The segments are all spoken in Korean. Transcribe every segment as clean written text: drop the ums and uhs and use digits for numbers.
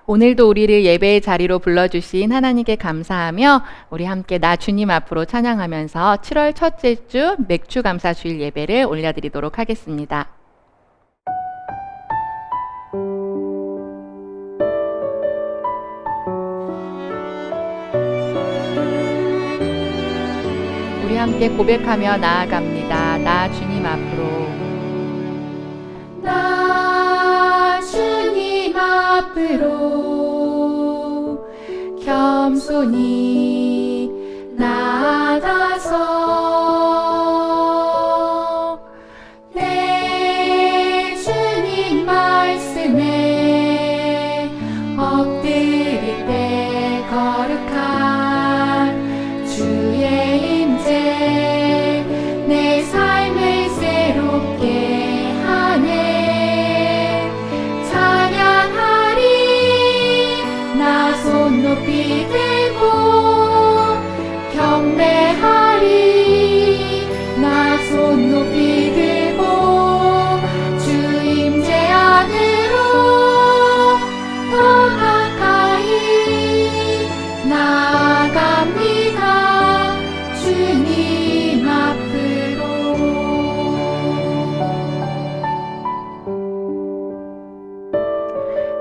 오늘도 우리를 예배의 자리로 불러주신 하나님께 감사하며 우리 함께 나 주님 앞으로 찬양하면서 7월 첫째 주 맥주 감사 주일 예배를 올려드리도록 하겠습니다. 우리 함께 고백하며 나아갑니다. 나 주님 앞으로. 나 주님 앞으로 겸손히 나아가서 내 주님 말씀에 엎드릴 때 거룩한 주의 임재 내 삶을 새롭게 하네. 찬양하리 나 손 높이 들고 경배하리 나 손 높이 들고 주 임재 안으로 더 가까이 나아갑니다. 주님 앞으로.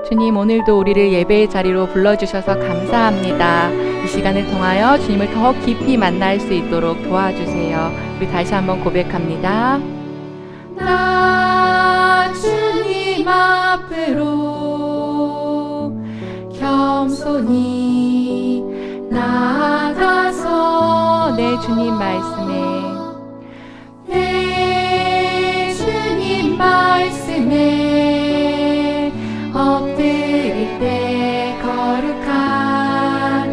주님, 오늘도 우리를 예배의 자리로 불러주셔서 감사합니다. 이 시간을 통하여 주님을 더 깊이 만날 수 있도록 도와주세요. 우리 다시 한번 고백합니다. 나 주님 앞으로 겸손히 나아가서 내 주님 말씀에 내 주님 말씀에 엎드릴 때 거룩한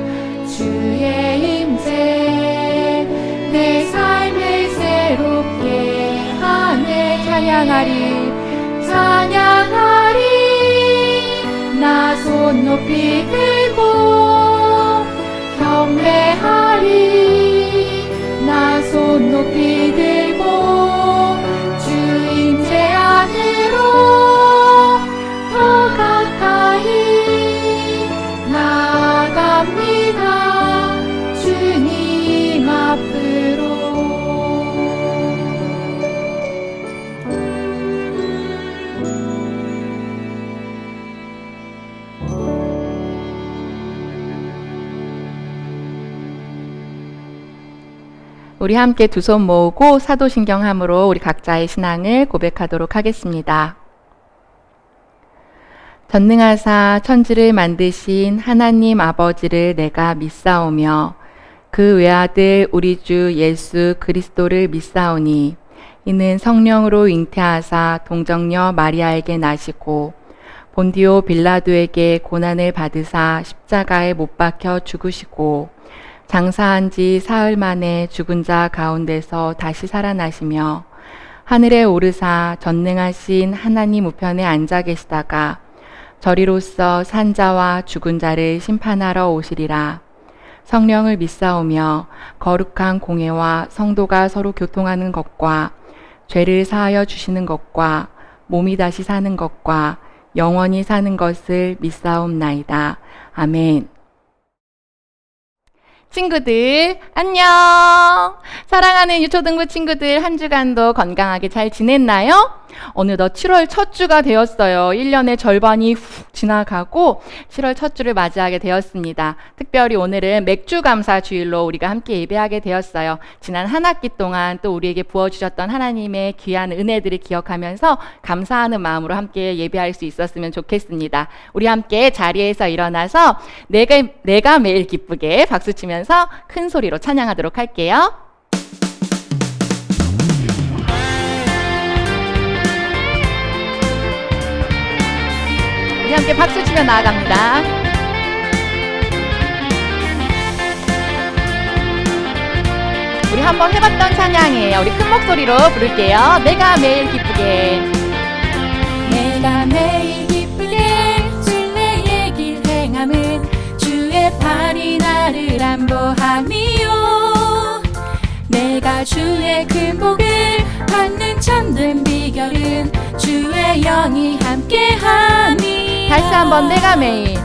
주의 임재 내 삶을 새롭게 하네. 찬양하리 찬양하리 나 손 높이 들고 경배하리 나 손 높이 들고 주 임재 안으로 더 가까이 나아갑니다. 주님 앞으로. 우리 함께 두 손 모으고 사도신경함으로 우리 각자의 신앙을 고백하도록 하겠습니다. 전능하사 천지를 만드신 하나님 아버지를 내가 믿사오며 그 외아들 우리 주 예수 그리스도를 믿사오니 이는 성령으로 잉태하사 동정녀 마리아에게 나시고 본디오 빌라도에게 고난을 받으사 십자가에 못 박혀 죽으시고 장사한 지 사흘 만에 죽은 자 가운데서 다시 살아나시며 하늘에 오르사 전능하신 하나님 우편에 앉아 계시다가 저리로서 산자와 죽은 자를 심판하러 오시리라. 성령을 믿사오며 거룩한 공회와 성도가 서로 교통하는 것과 죄를 사하여 주시는 것과 몸이 다시 사는 것과 영원히 사는 것을 믿사옵나이다. 아멘. 친구들 안녕. 사랑하는 유초등부 친구들, 한 주간도 건강하게 잘 지냈나요? 어느덧 7월 첫 주가 되었어요. 1년의 절반이 훅 지나가고 7월 첫 주를 맞이하게 되었습니다. 특별히 오늘은 맥주 감사 주일로 우리가 함께 예배하게 되었어요. 지난 한 학기 동안 또 우리에게 부어주셨던 하나님의 귀한 은혜들을 기억하면서 감사하는 마음으로 함께 예배할 수 있었으면 좋겠습니다. 우리 함께 자리에서 일어나서 내가 매일 기쁘게 박수치면서 큰 소리로 찬양하도록 할게요. 우리 함께 박수치며 나아갑니다. 우리 한번 해봤던 찬양이에요. 우리 큰 목소리로 부를게요. 내가 매일 기쁘게. 내가 매일 기쁘게 주의 길 행함은 주의 팔이 나를 안보함이요. 내가 주의 큰 복을 받는 참된 비결은 주의 영이 함께하니. 다시 한번 내가 매일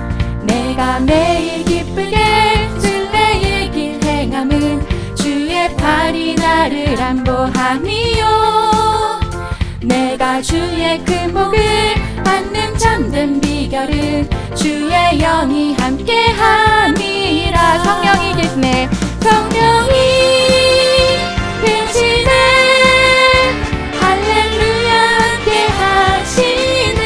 내가 매일 기쁘게 순례의 길 행함은 주의 팔이 나를 안보함이요. 내가 주의 큰 복을 받는 참된 비결은 주의 영이 함께함이라. 성령이 계시네. 성령이 계시네. 할렐루야 함께 하시네.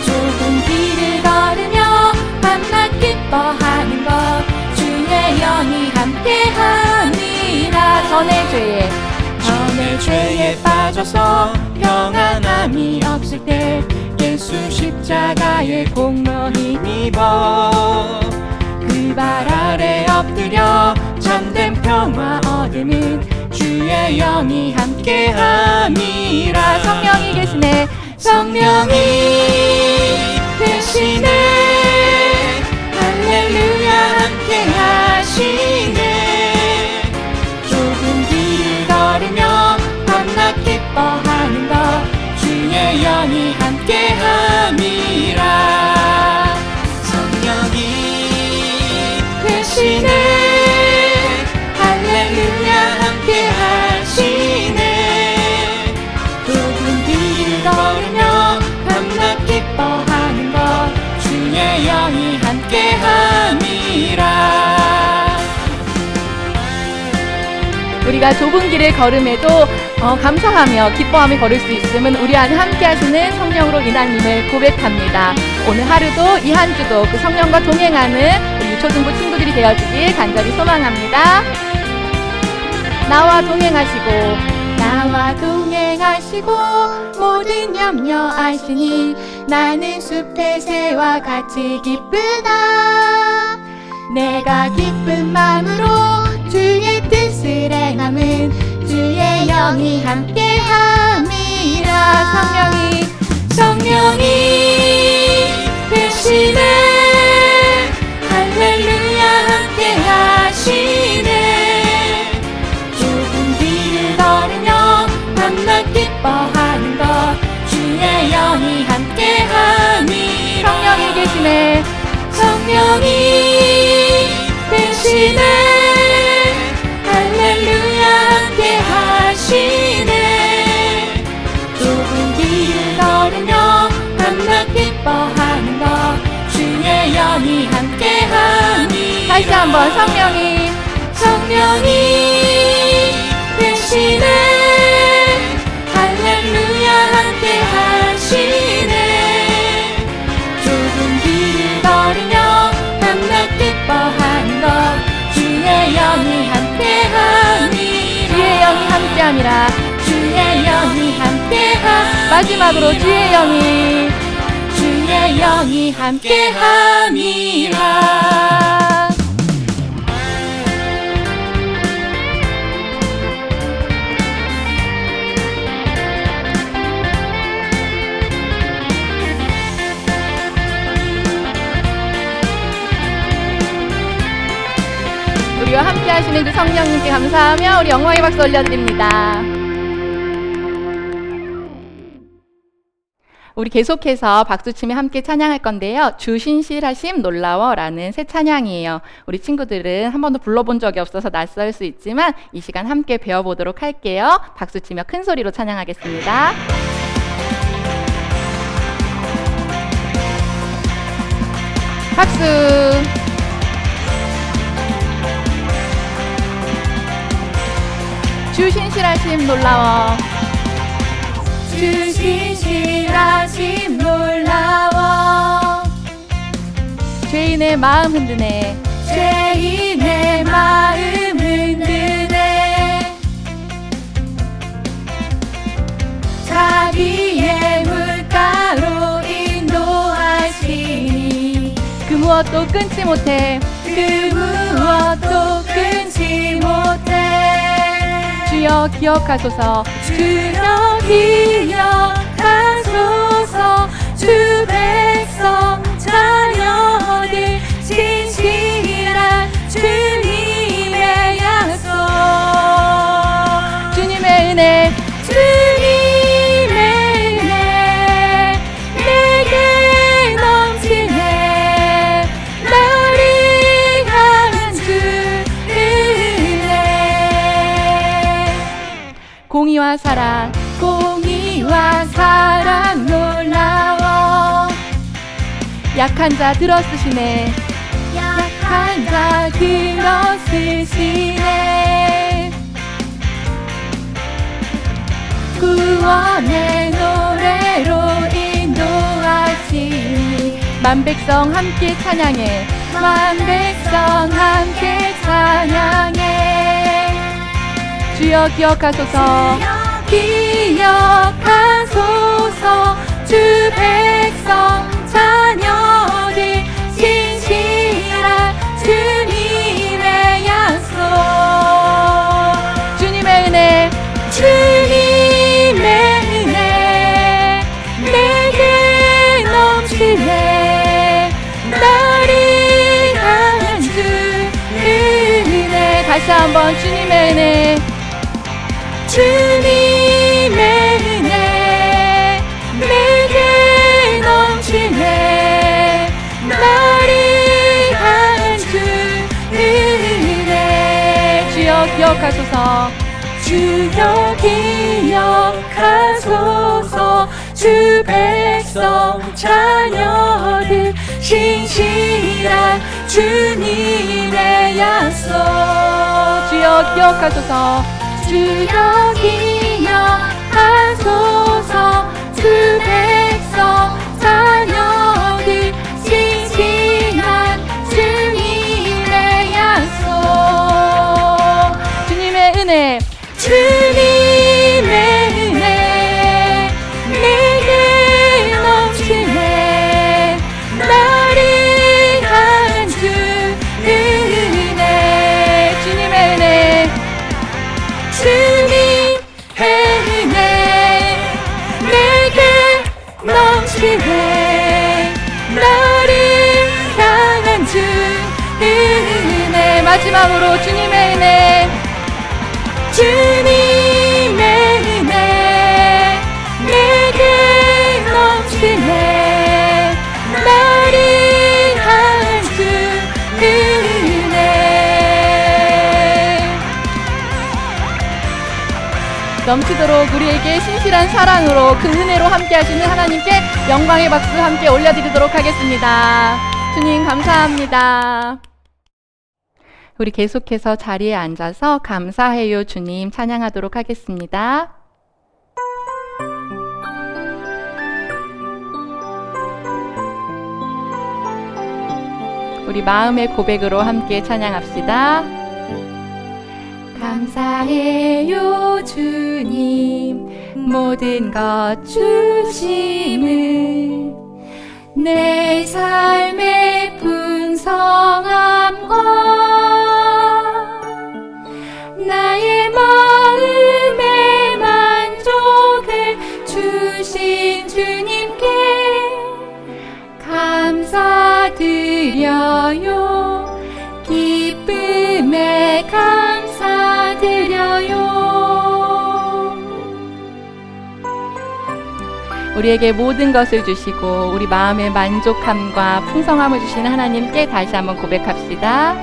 좁은 길을 걸으며 밤낮 기뻐하는 것 주의 영이 함께함이라. 전의 죄에 빠져서 평안함이 없을 때 예수 십자가의 공로 힘입어 그 발 아래 엎드려 참된 평화 얻음은 주의 영이 함께함이라. 성령이 계시네. 성령이 계시네. 할렐루야 함께 하시네. 좁은 길을 걸으며 밤낮 기뻐하는 것 주의 영이 함께함이라. 성령이 계시네. 할렐루야 함께 하시네. 좁은 길을 걸으며 밤낮 기뻐하는 것 주의 영이 함께함이라. 우리가 좁은 길을 걸음에도 감사하며 기뻐하며 걸을 수 있음은 우리 안에 함께 하시는 성령으로 인하님을 고백합니다. 오늘 하루도 이 한 주도 그 성령과 동행하는 우리 유초등부 친구들이 되어주길 간절히 소망합니다. 나와 동행하시고 모든 염려 아시니 나는 숲의 새와 같이 기쁘나. 내가 기쁜 마음으로 주의 뜻을 행함은 주의 영이 함께함이라. 성령이 계시네. 할렐루야 함께 하시네. 좁은 길을 걸으며 밤낮 기뻐하는 것 주의 영이 함께함이라. 성령이 계시네. 성령이 계시네. 할렐루야 함께 하시네. 좁은 길을 걸으며 밤낮 기뻐하는 것 주의 영이 함께함이라. 다시 한번 성령이 계시네. 할렐루야 함께 하시네. 좁은 길을 걸으며 밤낮 기뻐하는 것 주의 영이 함께함이라. 주의 영이 함께함이라. 주의 영이 함께함. 마지막으로 주의 영이 함께함이라. 우리와 함께 하시는 그 성령님께 감사하며 우리 영광의 박수 올려드립니다. 우리 계속해서 박수치며 함께 찬양할 건데요. 주 신실하심 놀라워라는 새 찬양이에요. 우리 친구들은 한 번도 불러본 적이 없어서 낯설 수 있지만 이 시간 함께 배워보도록 할게요. 박수치며 큰 소리로 찬양하겠습니다. 박수. 주 신실하심 놀라워. 주 신실하심 놀라워. 죄인의 마음 흔드네. 죄인의 마음 흔드네. 자비의 물가로 인도하시니 그 무엇도 끊지 못해. 그 무엇도 끊지 못해. 주여 기억하소서. 주여 기억하소서. 주 백성 자녀들 신실한 주님의 약속. 주님의 은혜. 주님의 은혜 내게 넘치네. 공의와 사랑 놀라워. 약한 자 들어쓰시네. 약한 자 들어쓰시네. 구원의 노래로 인도하시니 만백성 함께 찬양해. 만백성 함께 찬양해. 주여 기억하소서. 기억하소서. 주 백성 자녀들 신실한 주님의 약속. 주님의 은혜 내게 넘치네. 나를 향한 주 은혜. 다시 한번 주님의 은혜. 주님의 은혜 내게 넘치네. 나를 향한 주 은혜. 주여 기억하소서. 주여 기억하소서. 주 백성 자녀들 신실한 주님의 약속. 주여 기억하소서. 주여 기억하소서. 주 백성 자녀들 신실한 주님의 약속. 주님의 은혜 내게 넘치네. 나를 향한 주 은혜. 주님의 은혜 내게 넘치네. 나를 향한 주 은혜. 마지막으로 주님의 은혜. 주님의 은혜 내게 넘치네. 나를 향한 주 은혜. 넘치도록 우리에게 신실한 사랑으로 그 은혜로 함께 하시는 하나님께 영광의 박수 함께 올려드리도록 하겠습니다. 주님 감사합니다. 우리 계속해서 자리에 앉아서 감사해요 주님 찬양하도록 하겠습니다. 우리 마음의 고백으로 함께 찬양합시다. 감사해요 주님 모든 것 주심을 내 삶의 풍성함과 나의 마음의 만족을 주신 주님께 감사드려요. 기쁨에 감사드려요. 우리에게 모든 것을 주시고 우리 마음의 만족함과 풍성함을 주시는 하나님께 다시 한번 고백합시다.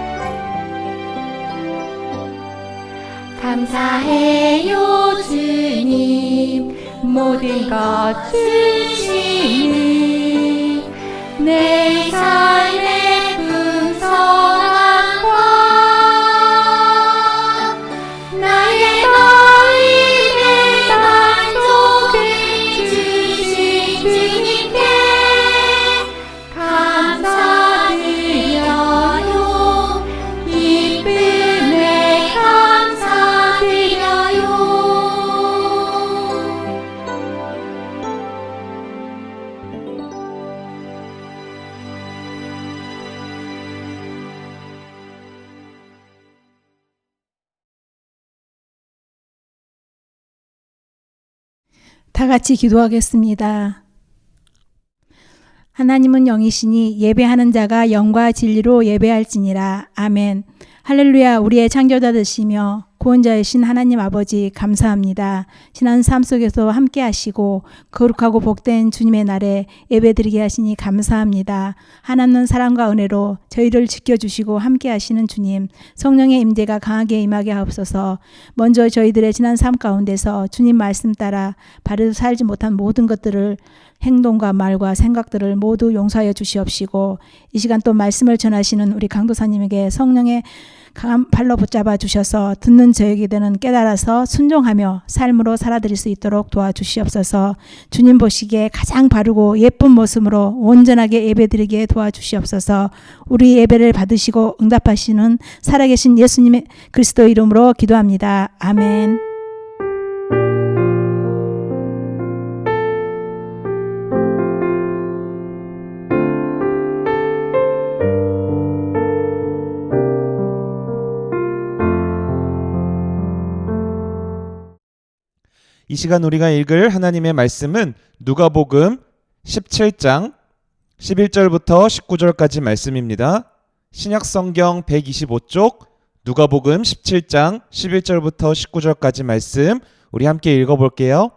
감사해요 주님 모든 것 주시니 내 삶의 풍성함과 나의 마음의 만족을 주신 주님께 감사드려요. 기쁨에 감사드려요. 다 같이 기도하겠습니다. 하나님은 영이시니 예배하는 자가 영과 진리로 예배할지니라. 아멘. 할렐루야. 우리의 창조자 되시며 구원자이신 하나님 아버지 감사합니다. 지난 삶 속에서 함께 하시고 거룩하고 복된 주님의 날에 예배드리게 하시니 감사합니다. 하나님 사랑과 은혜로 저희를 지켜주시고 함께 하시는 주님, 성령의 임재가 강하게 임하게 하옵소서. 먼저 저희들의 지난 삶 가운데서 주님 말씀 따라 바르게 살지 못한 모든 것들을, 행동과 말과 생각들을 모두 용서하여 주시옵시고, 이 시간 또 말씀을 전하시는 우리 강도사님에게 성령의 강한 발로 붙잡아 주셔서 듣는 저에게 되는 깨달아서 순종하며 삶으로 살아드릴 수 있도록 도와주시옵소서. 주님 보시기에 가장 바르고 예쁜 모습으로 온전하게 예배드리게 도와주시옵소서. 우리 예배를 받으시고 응답하시는 살아계신 예수님의 그리스도 이름으로 기도합니다. 아멘. 이 시간 우리가 읽을 하나님의 말씀은 누가복음 17장 11절부터 19절까지 말씀입니다. 신약성경 125쪽 누가복음 17장 11절부터 19절까지 말씀 우리 함께 읽어볼게요.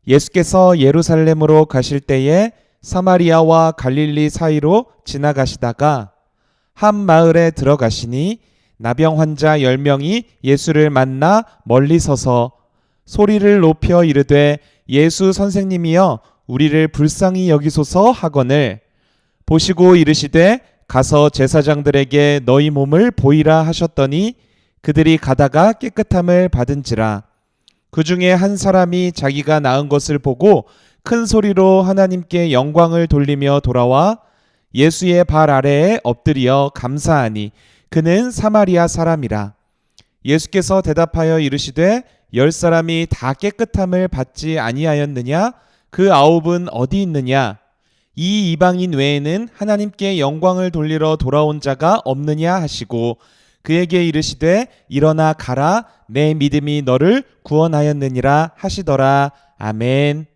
예수께서 예루살렘으로 가실 때에 사마리아와 갈릴리 사이로 지나가시다가 한 마을에 들어가시니 나병 환자 10명이 예수를 만나 멀리 서서 소리를 높여 이르되 예수 선생님이여 우리를 불쌍히 여기소서 하거늘 보시고 이르시되 가서 제사장들에게 너희 몸을 보이라 하셨더니 그들이 가다가 깨끗함을 받은지라. 그 중에 한 사람이 자기가 나은 것을 보고 큰 소리로 하나님께 영광을 돌리며 돌아와 예수의 발 아래에 엎드려 감사하니 그는 사마리아 사람이라. 예수께서 대답하여 이르시되 10사람이 다 깨끗함을 받지 아니하였느냐? 그 9은 어디 있느냐? 이 이방인 외에는 하나님께 영광을 돌리러 돌아온 자가 없느냐 하시고 그에게 이르시되 일어나 가라 내 믿음이 너를 구원하였느니라 하시더라. 아멘.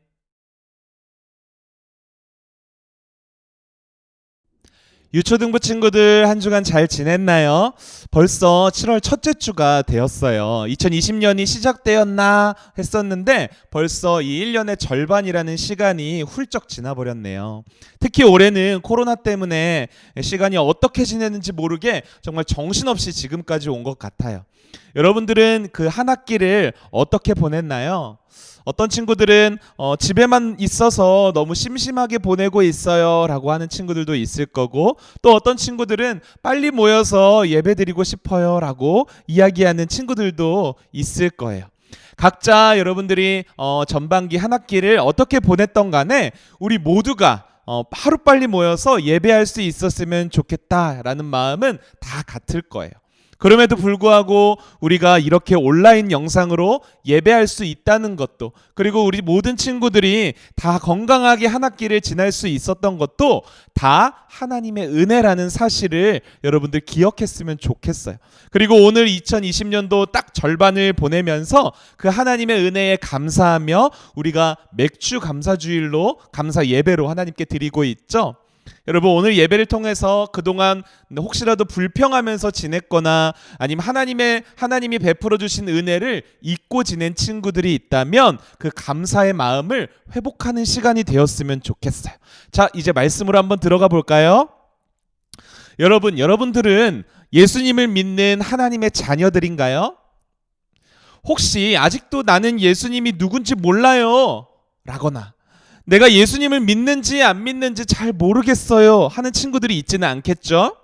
유초등부 친구들 한 주간 잘 지냈나요? 벌써 7월 첫째 주가 되었어요. 2020년이 시작되었나 했었는데 벌써 이 1년의 절반이라는 시간이 훌쩍 지나버렸네요. 특히 올해는 코로나 때문에 시간이 어떻게 지냈는지 모르게 정말 정신없이 지금까지 온 것 같아요. 여러분들은 그 한 학기를 어떻게 보냈나요? 어떤 친구들은 집에만 있어서 너무 심심하게 보내고 있어요 라고 하는 친구들도 있을 거고, 또 어떤 친구들은 빨리 모여서 예배드리고 싶어요 라고 이야기하는 친구들도 있을 거예요. 각자 여러분들이 전반기 한 학기를 어떻게 보냈던 간에 우리 모두가 하루빨리 모여서 예배할 수 있었으면 좋겠다라는 마음은 다 같을 거예요. 그럼에도 불구하고 우리가 이렇게 온라인 영상으로 예배할 수 있다는 것도, 그리고 우리 모든 친구들이 다 건강하게 한 학기를 지날 수 있었던 것도 다 하나님의 은혜라는 사실을 여러분들 기억했으면 좋겠어요. 그리고 오늘 2020년도 딱 절반을 보내면서 그 하나님의 은혜에 감사하며 우리가 맥주 감사주일로 감사 예배로 하나님께 드리고 있죠. 여러분, 오늘 예배를 통해서 그동안 혹시라도 불평하면서 지냈거나 아니면 하나님이 베풀어 주신 은혜를 잊고 지낸 친구들이 있다면 그 감사의 마음을 회복하는 시간이 되었으면 좋겠어요. 자, 이제 말씀으로 한번 들어가 볼까요? 여러분들은 예수님을 믿는 하나님의 자녀들인가요? 혹시 아직도 나는 예수님이 누군지 몰라요 라거나 내가 예수님을 믿는지 안 믿는지 잘 모르겠어요 하는 친구들이 있지는 않겠죠?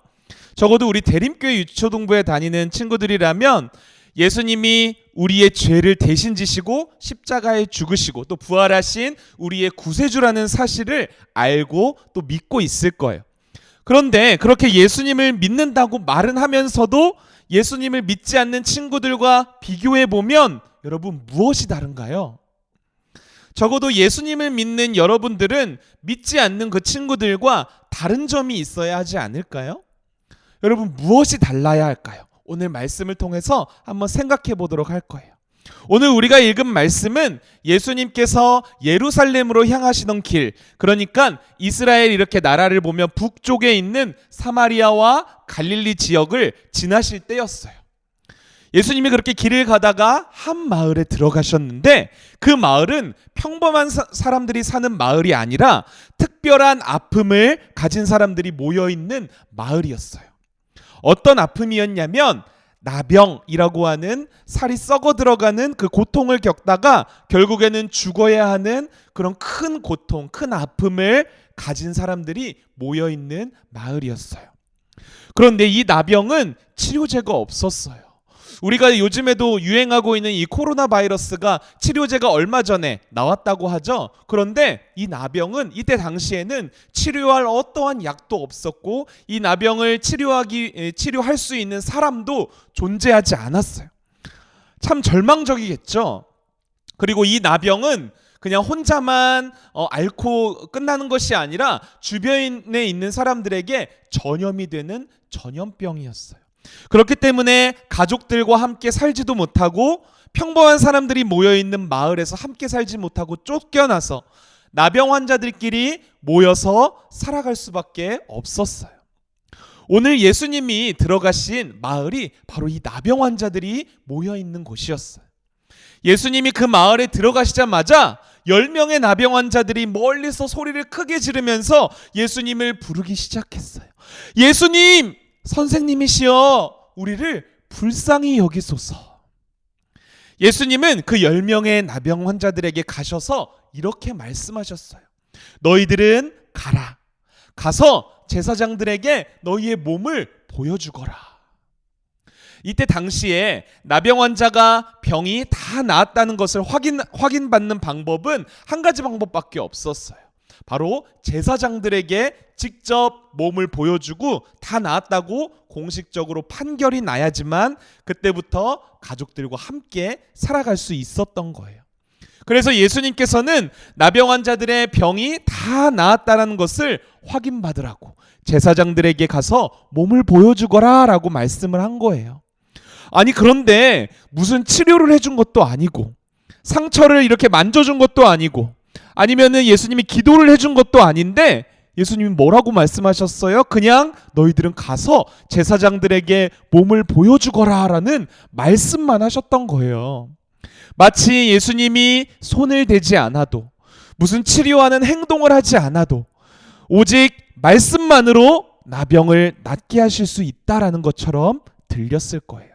적어도 우리 대림교회 유초동부에 다니는 친구들이라면 예수님이 우리의 죄를 대신 지시고 십자가에 죽으시고 또 부활하신 우리의 구세주라는 사실을 알고 또 믿고 있을 거예요. 그런데 그렇게 예수님을 믿는다고 말은 하면서도 예수님을 믿지 않는 친구들과 비교해 보면 여러분 무엇이 다른가요? 적어도 예수님을 믿는 여러분들은 믿지 않는 그 친구들과 다른 점이 있어야 하지 않을까요? 여러분 무엇이 달라야 할까요? 오늘 말씀을 통해서 한번 생각해 보도록 할 거예요. 오늘 우리가 읽은 말씀은 예수님께서 예루살렘으로 향하시던 길, 그러니까 이스라엘 이렇게 나라를 보면 북쪽에 있는 사마리아와 갈릴리 지역을 지나실 때였어요. 예수님이 그렇게 길을 가다가 한 마을에 들어가셨는데 그 마을은 평범한 사람들이 사는 마을이 아니라 특별한 아픔을 가진 사람들이 모여있는 마을이었어요. 어떤 아픔이었냐면 나병이라고 하는 살이 썩어 들어가는 그 고통을 겪다가 결국에는 죽어야 하는 그런 큰 고통, 큰 아픔을 가진 사람들이 모여있는 마을이었어요. 그런데 이 나병은 치료제가 없었어요. 우리가 요즘에도 유행하고 있는 이 코로나 바이러스가 치료제가 얼마 전에 나왔다고 하죠. 그런데 이 나병은 이때 당시에는 치료할 어떠한 약도 없었고 이 나병을 치료할 수 있는 사람도 존재하지 않았어요. 참 절망적이겠죠. 그리고 이 나병은 그냥 혼자만 앓고 끝나는 것이 아니라 주변에 있는 사람들에게 전염이 되는 전염병이었어요. 그렇기 때문에 가족들과 함께 살지도 못하고 평범한 사람들이 모여있는 마을에서 함께 살지 못하고 쫓겨나서 나병 환자들끼리 모여서 살아갈 수밖에 없었어요. 오늘 예수님이 들어가신 마을이 바로 이 나병 환자들이 모여있는 곳이었어요. 예수님이 그 마을에 들어가시자마자 10명의 나병 환자들이 멀리서 소리를 크게 지르면서 예수님을 부르기 시작했어요. 예수님! 선생님이시여, 우리를 불쌍히 여기소서. 예수님은 그 10명의 나병 환자들에게 가셔서 이렇게 말씀하셨어요. 너희들은 가라. 가서 제사장들에게 너희의 몸을 보여주거라. 이때 당시에 나병 환자가 병이 다 나았다는 것을 확인받는 방법은 한 가지 방법밖에 없었어요. 바로 제사장들에게 직접 몸을 보여주고 다 나았다고 공식적으로 판결이 나야지만 그때부터 가족들과 함께 살아갈 수 있었던 거예요. 그래서 예수님께서는 나병 환자들의 병이 다 나았다는 것을 확인받으라고 제사장들에게 가서 몸을 보여주거라 라고 말씀을 한 거예요. 아니 그런데 무슨 치료를 해준 것도 아니고 상처를 이렇게 만져준 것도 아니고 아니면은 예수님이 기도를 해준 것도 아닌데 예수님이 뭐라고 말씀하셨어요? 그냥 너희들은 가서 제사장들에게 몸을 보여주거라 라는 말씀만 하셨던 거예요. 마치 예수님이 손을 대지 않아도 무슨 치료하는 행동을 하지 않아도 오직 말씀만으로 나병을 낫게 하실 수 있다라는 것처럼 들렸을 거예요.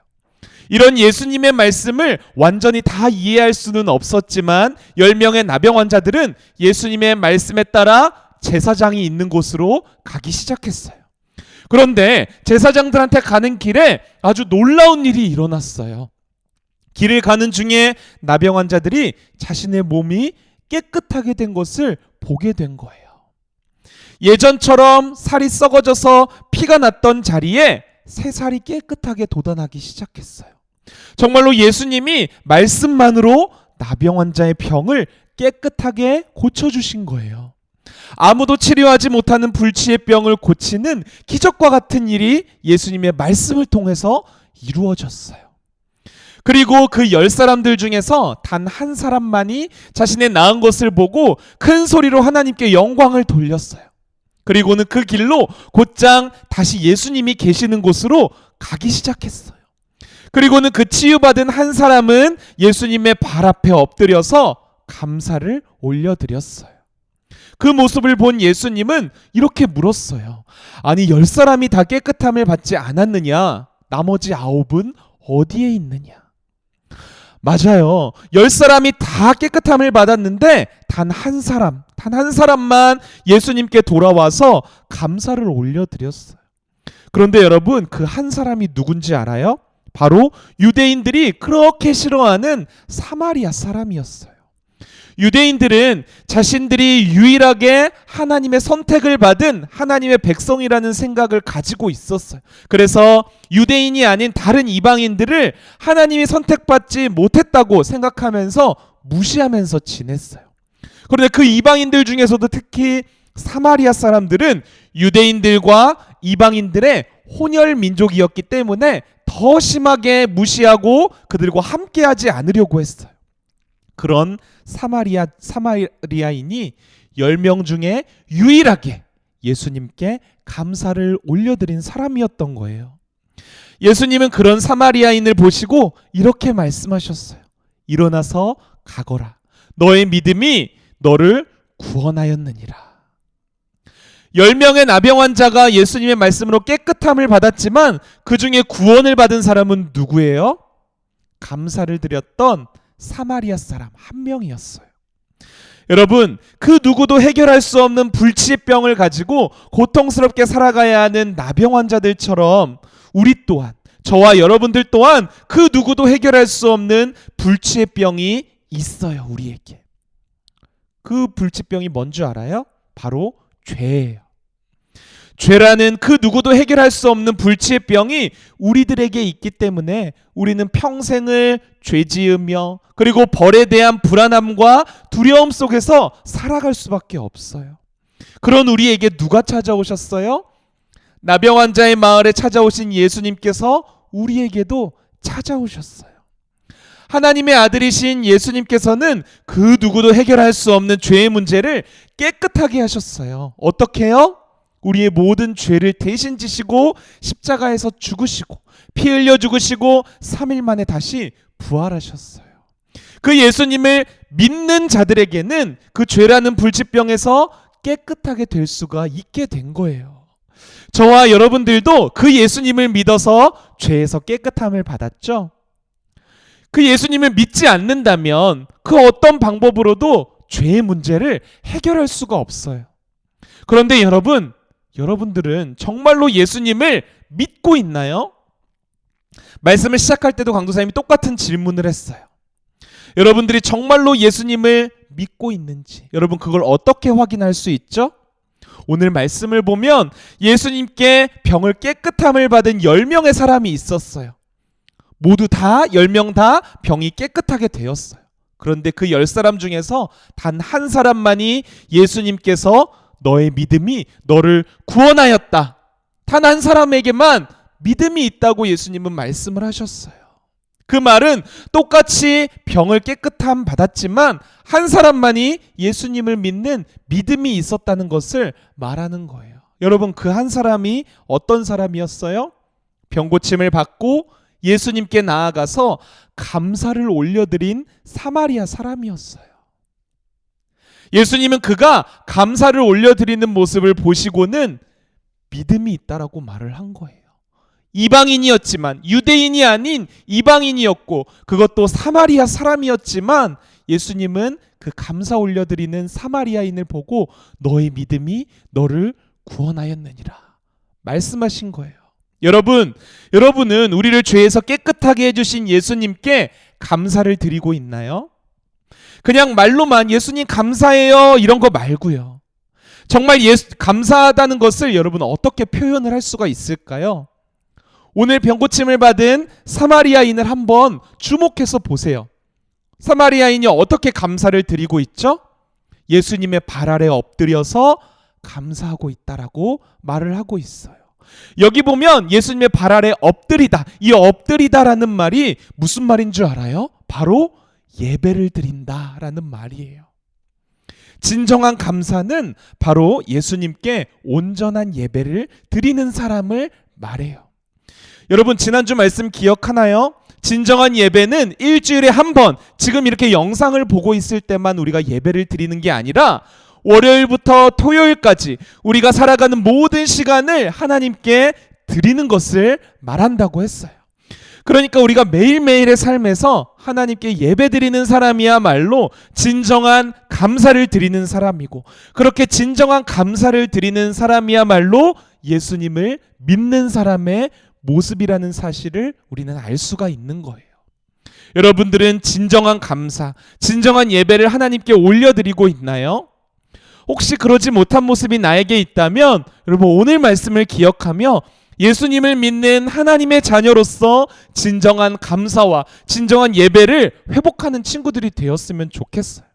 이런 예수님의 말씀을 완전히 다 이해할 수는 없었지만 10명의 나병 환자들은 예수님의 말씀에 따라 제사장이 있는 곳으로 가기 시작했어요. 그런데 제사장들한테 가는 길에 아주 놀라운 일이 일어났어요. 길을 가는 중에 나병 환자들이 자신의 몸이 깨끗하게 된 것을 보게 된 거예요. 예전처럼 살이 썩어져서 피가 났던 자리에 새살이 깨끗하게 돋아나기 시작했어요. 정말로 예수님이 말씀만으로 나병 환자의 병을 깨끗하게 고쳐주신 거예요. 아무도 치료하지 못하는 불치의 병을 고치는 기적과 같은 일이 예수님의 말씀을 통해서 이루어졌어요. 그리고 그 10사람들 중에서 단 한 사람만이 자신의 나은 것을 보고 큰 소리로 하나님께 영광을 돌렸어요. 그리고는 그 길로 곧장 다시 예수님이 계시는 곳으로 가기 시작했어요. 그리고는 그 치유받은 한 사람은 예수님의 발 앞에 엎드려서 감사를 올려드렸어요. 그 모습을 본 예수님은 이렇게 물었어요. 아니 10사람이 다 깨끗함을 받지 않았느냐? 나머지 9은 어디에 있느냐? 맞아요. 10사람이 다 깨끗함을 받았는데 단 한 사람만 예수님께 돌아와서 감사를 올려드렸어요. 그런데 여러분 그 한 사람이 누군지 알아요? 바로 유대인들이 그렇게 싫어하는 사마리아 사람이었어요. 유대인들은 자신들이 유일하게 하나님의 선택을 받은 하나님의 백성이라는 생각을 가지고 있었어요. 그래서 유대인이 아닌 다른 이방인들을 하나님이 선택받지 못했다고 생각하면서 무시하면서 지냈어요. 그런데 그 이방인들 중에서도 특히 사마리아 사람들은 유대인들과 이방인들의 혼혈 민족이었기 때문에 더 심하게 무시하고 그들과 함께하지 않으려고 했어요. 그런 사마리아인이 10명 중에 유일하게 예수님께 감사를 올려드린 사람이었던 거예요. 예수님은 그런 사마리아인을 보시고 이렇게 말씀하셨어요. 일어나서 가거라. 너의 믿음이 너를 구원하였느니라. 10명의 나병 환자가 예수님의 말씀으로 깨끗함을 받았지만 그 중에 구원을 받은 사람은 누구예요? 감사를 드렸던 사마리아 사람 한 명이었어요. 여러분, 그 누구도 해결할 수 없는 불치의 병을 가지고 고통스럽게 살아가야 하는 나병 환자들처럼 우리 또한, 저와 여러분들 또한 그 누구도 해결할 수 없는 불치의 병이 있어요, 우리에게. 그 불치병이 뭔지 알아요? 바로 죄예요. 죄라는 그 누구도 해결할 수 없는 불치의 병이 우리들에게 있기 때문에 우리는 평생을 죄 지으며 그리고 벌에 대한 불안함과 두려움 속에서 살아갈 수밖에 없어요. 그런 우리에게 누가 찾아오셨어요? 나병 환자의 마을에 찾아오신 예수님께서 우리에게도 찾아오셨어요. 하나님의 아들이신 예수님께서는 그 누구도 해결할 수 없는 죄의 문제를 깨끗하게 하셨어요. 어떻게 해요? 우리의 모든 죄를 대신 지시고 십자가에서 죽으시고 피 흘려 죽으시고 3일 만에 다시 부활하셨어요. 그 예수님을 믿는 자들에게는 그 죄라는 불치병에서 깨끗하게 될 수가 있게 된 거예요. 저와 여러분들도 그 예수님을 믿어서 죄에서 깨끗함을 받았죠. 그 예수님을 믿지 않는다면 그 어떤 방법으로도 죄의 문제를 해결할 수가 없어요. 그런데 여러분들은 정말로 예수님을 믿고 있나요? 말씀을 시작할 때도 강도사님이 똑같은 질문을 했어요. 여러분들이 정말로 예수님을 믿고 있는지, 여러분 그걸 어떻게 확인할 수 있죠? 오늘 말씀을 보면 예수님께 병을 깨끗함을 받은 10명의 사람이 있었어요. 모두 다 10명 다 병이 깨끗하게 되었어요. 그런데 그 10사람 중에서 단 한 사람만이 예수님께서 너의 믿음이 너를 구원하였다. 단 한 사람에게만 믿음이 있다고 예수님은 말씀을 하셨어요. 그 말은 똑같이 병을 깨끗함 받았지만 한 사람만이 예수님을 믿는 믿음이 있었다는 것을 말하는 거예요. 여러분, 그 한 사람이 어떤 사람이었어요? 병 고침을 받고 예수님께 나아가서 감사를 올려드린 사마리아 사람이었어요. 예수님은 그가 감사를 올려드리는 모습을 보시고는 믿음이 있다라고 말을 한 거예요. 이방인이었지만, 유대인이 아닌 이방인이었고 그것도 사마리아 사람이었지만 예수님은 그 감사 올려드리는 사마리아인을 보고 너의 너를 구원하였느니라 말씀하신 거예요. 여러분은 우리를 죄에서 깨끗하게 해주신 예수님께 감사를 드리고 있나요? 그냥 말로만 예수님 감사해요 이런 거 말고요. 정말 감사하다는 것을 여러분 어떻게 표현을 할 수가 있을까요? 오늘 병고침을 받은 사마리아인을 한번 주목해서 보세요. 사마리아인이 어떻게 감사를 드리고 있죠? 예수님의 발 아래 엎드려서 감사하고 있다라고 말을 하고 있어요. 여기 보면 예수님의 발 아래 엎드리다, 이 엎드리다라는 말이 무슨 말인 줄 알아요? 바로 예배를 드린다라는 말이에요. 진정한 감사는 바로 예수님께 온전한 예배를 드리는 사람을 말해요. 여러분, 지난주 말씀 기억하나요? 진정한 예배는 일주일에 한 번, 지금 이렇게 영상을 보고 있을 때만 우리가 예배를 드리는 게 아니라 월요일부터 토요일까지 우리가 살아가는 모든 시간을 하나님께 드리는 것을 말한다고 했어요. 그러니까 우리가 매일매일의 삶에서 하나님께 예배드리는 사람이야말로 진정한 감사를 드리는 사람이고, 그렇게 진정한 감사를 드리는 사람이야말로 예수님을 믿는 사람의 모습이라는 사실을 우리는 알 수가 있는 거예요. 여러분들은 진정한 감사, 진정한 예배를 하나님께 올려드리고 있나요? 혹시 그러지 못한 모습이 나에게 있다면 여러분 오늘 말씀을 기억하며 예수님을 믿는 하나님의 자녀로서 진정한 감사와 진정한 예배를 회복하는 친구들이 되었으면 좋겠어요.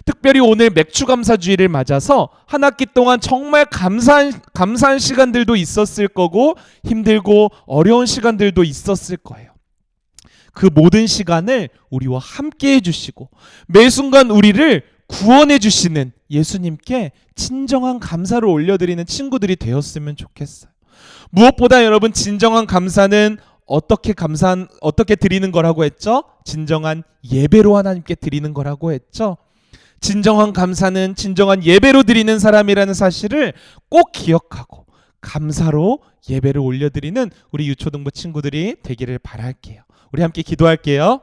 특별히 오늘 맥주감사주의를 맞아서 한 학기 동안 정말 감사한 시간들도 있었을 거고 힘들고 어려운 시간들도 있었을 거예요. 그 모든 시간을 우리와 함께 해주시고 매 순간 우리를 구원해 주시는 예수님께 진정한 감사를 올려드리는 친구들이 되었으면 좋겠어요. 무엇보다 여러분 진정한 감사는 어떻게 드리는 거라고 했죠? 진정한 예배로 하나님께 드리는 거라고 했죠. 진정한 감사는 진정한 예배로 드리는 사람이라는 사실을 꼭 기억하고 감사로 예배를 올려드리는 우리 유초등부 친구들이 되기를 바랄게요. 우리 함께 기도할게요.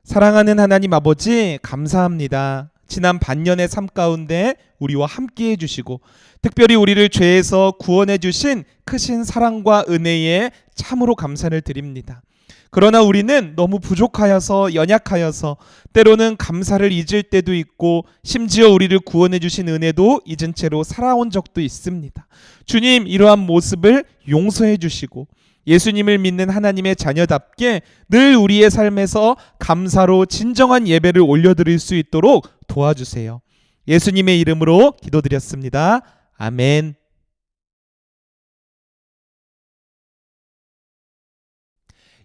사랑하는 하나님 아버지, 감사합니다. 지난 반년의 삶 가운데 우리와 함께 해주시고 특별히 우리를 죄에서 구원해 주신 크신 사랑과 은혜에 참으로 감사를 드립니다. 그러나 우리는 너무 부족하여서 연약하여서 때로는 감사를 잊을 때도 있고 심지어 우리를 구원해 주신 은혜도 잊은 채로 살아온 적도 있습니다. 주님, 이러한 모습을 용서해 주시고 예수님을 믿는 하나님의 자녀답게 늘 우리의 삶에서 감사로 진정한 예배를 올려드릴 수 있도록 도와주세요. 예수님의 이름으로 기도드렸습니다. 아멘.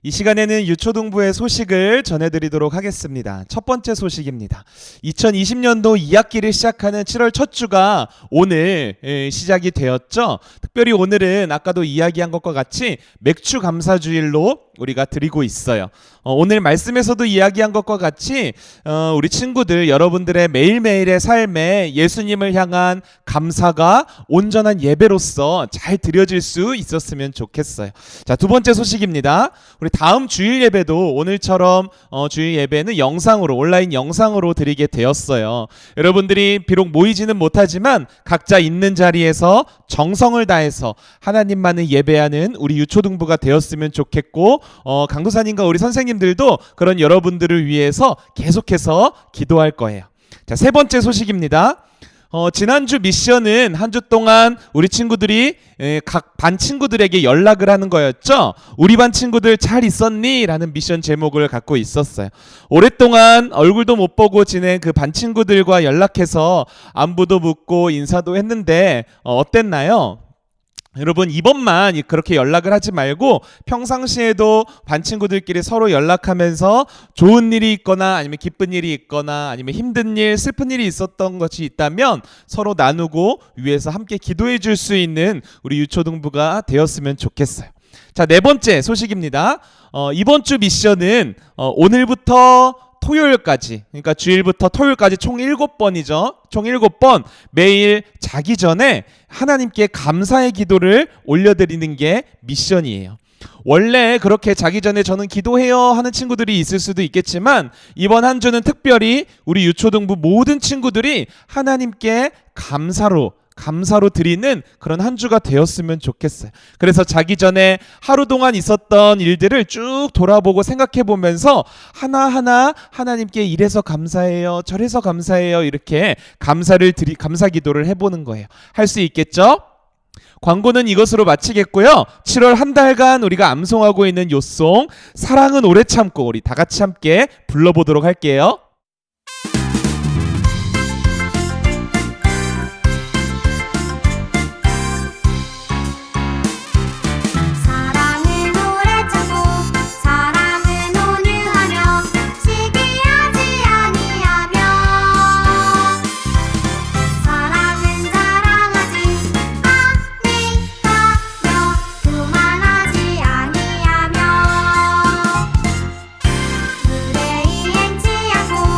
이 시간에는 유초등부의 소식을 전해드리도록 하겠습니다. 첫 번째 소식입니다. 2020년도 2학기를 시작하는 7월 첫 주가 오늘 시작이 되었죠. 특별히 오늘은 아까도 이야기한 것과 같이 맥주 감사주일로 우리가 드리고 있어요. 오늘 말씀에서도 이야기한 것과 같이 우리 친구들 여러분들의 매일매일의 삶에 예수님을 향한 감사가 온전한 예배로서 잘 드려질 수 있었으면 좋겠어요. 자, 두 번째 소식입니다. 우리 다음 주일 예배도 오늘처럼 주일 예배는 영상으로 온라인 영상으로 드리게 되었어요. 여러분들이 비록 모이지는 못하지만 각자 있는 자리에서 정성을 다해서 하나님만을 예배하는 우리 유초등부가 되었으면 좋겠고 강도사님과 우리 선생님들도 그런 여러분들을 위해서 계속해서 기도할 거예요. 자, 세 번째 소식입니다. 지난주 미션은 한 주 동안 우리 친구들이 각 반 친구들에게 연락을 하는 거였죠. 우리 반 친구들 잘 있었니? 라는 미션 제목을 갖고 있었어요. 오랫동안 얼굴도 못 보고 지낸 그 반 친구들과 연락해서 안부도 묻고 인사도 했는데 어땠나요? 여러분, 이번만 그렇게 연락을 하지 말고 평상시에도 반 친구들끼리 서로 연락하면서 좋은 일이 있거나 아니면 기쁜 일이 있거나 아니면 힘든 일, 슬픈 일이 있었던 것이 있다면 서로 나누고 위에서 함께 기도해 줄 수 있는 우리 유초등부가 되었으면 좋겠어요. 자, 네 번째 소식입니다. 이번 주 미션은 오늘부터 토요일까지, 그러니까 주일부터 토요일까지 총 7번이죠. 총 7번 매일 자기 전에 하나님께 감사의 기도를 올려드리는 게 미션이에요. 원래 그렇게 자기 전에 저는 기도해요 하는 친구들이 있을 수도 있겠지만 이번 한 주는 특별히 우리 유초등부 모든 친구들이 하나님께 감사로 드리는 그런 한 주가 되었으면 좋겠어요. 그래서 자기 전에 하루 동안 있었던 일들을 쭉 돌아보고 생각해 보면서 하나하나 하나님께 이래서 감사해요, 저래서 감사해요, 이렇게 감사 기도를 해보는 거예요. 할 수 있겠죠? 광고는 이것으로 마치겠고요. 7월 한 달간 우리가 암송하고 있는 요송 사랑은 오래 참고 우리 다 같이 함께 불러보도록 할게요. 무례히 행치 않고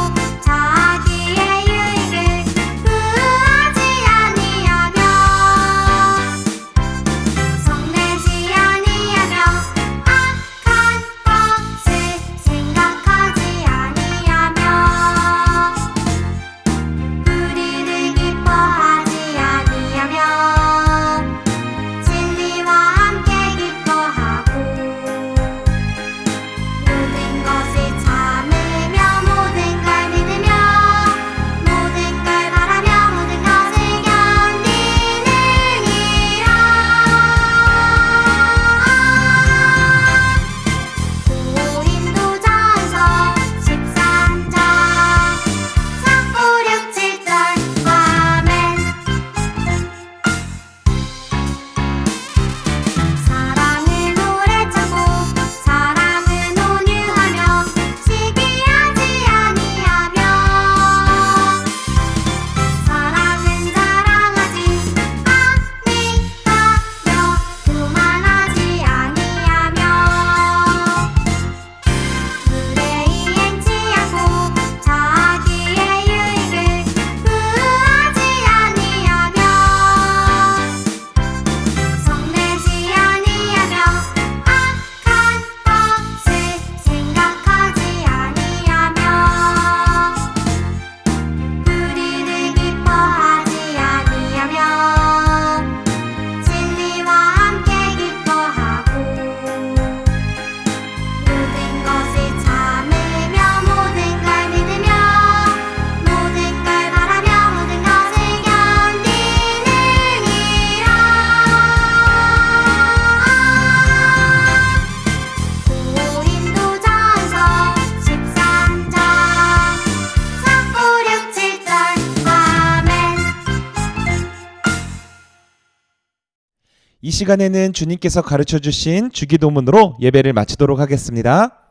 이 시간에는 주님께서 가르쳐 주신 주기도문으로 예배를 마치도록 하겠습니다.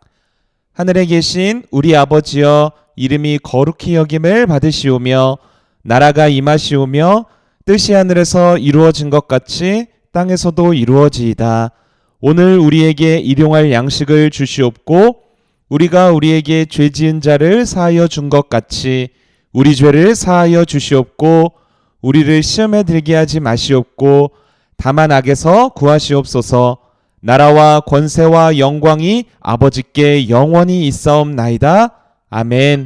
하늘에 계신 우리 아버지여, 이름이 거룩히 여김을 받으시오며 나라가 임하시오며 뜻이 하늘에서 이루어진 것 같이 땅에서도 이루어지이다. 오늘 우리에게 일용할 양식을 주시옵고 우리가 우리에게 죄 지은 자를 사하여 준 것 같이 우리 죄를 사하여 주시옵고 우리를 시험에 들게 하지 마시옵고 다만 악에서 구하시옵소서. 나라와 권세와 영광이 아버지께 영원히 있사옵나이다. 아멘.